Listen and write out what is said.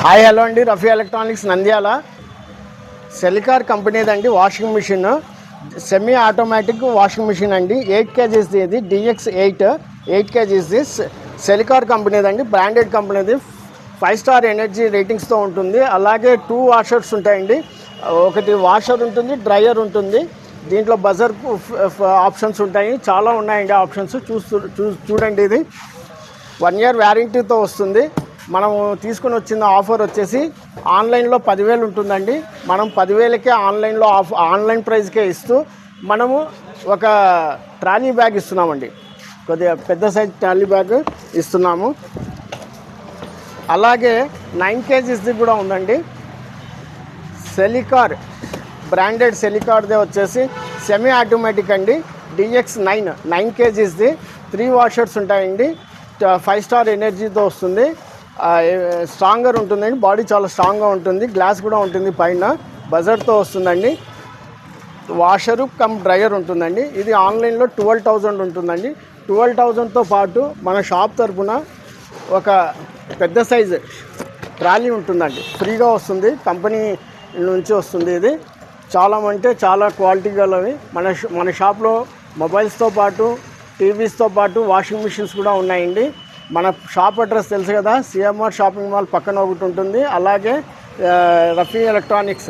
Hi hello అండి, Rafi electronics Nandyal. సెలికార్ కంపెనీదండి washing machine, semi automatic washing machine అండి. 8 kgs ఇది DX8 kgs దిస్. సెలికార్ కంపెనీదండి, బ్రాండెడ్ కంపెనీది. 5 స్టార్ ఎనర్జీ రేటింగ్స్తో ఉంటుంది. అలాగే 2 వాషర్స్ ఉంటాయండి. ఒకటి వాషర్ ఉంటుంది, డ్రయర్ ఉంటుంది. దీంట్లో బజర్ ఆప్షన్స్ ఉంటాయి, చాలా ఉన్నాయండి ఆప్షన్స్. చూడండి, ఇది 1 year వ్యారంటీతో వస్తుంది. మనము తీసుకుని వచ్చిన ఆఫర్ వచ్చేసి ఆన్లైన్లో 10,000 ఉంటుందండి. మనం 10,000కే ఆన్లైన్ ప్రైస్కే ఇస్తూ మనము ఒక ట్రాలీ బ్యాగ్ ఇస్తున్నామండి. కొద్దిగా పెద్ద సైజ్ ట్రాలీ బ్యాగ్ ఇస్తున్నాము. అలాగే 9 kgsది కూడా ఉందండి. సెలికార్ బ్రాండెడ్ సెలికార్దే వచ్చేసి సెమీ ఆటోమేటిక్ అండి. DX9 kgsది. 3 వాషర్స్ ఉంటాయండి. 5 స్టార్ ఎనర్జీతో వస్తుంది. స్ట్రాంగర్ ఉంటుందండి, బాడీ చాలా స్ట్రాంగ్గా ఉంటుంది. గ్లాస్ కూడా ఉంటుంది, పైన బజర్తో వస్తుందండి. వాషరు కమ్ డ్రయర్ ఉంటుందండి. ఇది ఆన్లైన్లో 12,000 ఉంటుందండి. 12,000తో పాటు మన షాప్ తరఫున ఒక పెద్ద సైజు ట్రాలీ ఉంటుందండి, ఫ్రీగా వస్తుంది. కంపెనీ నుంచి వస్తుంది. ఇది చాలా అంటే చాలా క్వాలిటీ గలవి. మన షాప్లో మొబైల్స్తో పాటు టీవీస్తో పాటు వాషింగ్ మిషన్స్ కూడా ఉన్నాయండి. మన షాప్ అడ్రస్ తెలుసు కదా, CMR షాపింగ్ మాల్ పక్కన ఒకటి ఉంటుంది. అలాగే రఫీ ఎలక్ట్రానిక్స్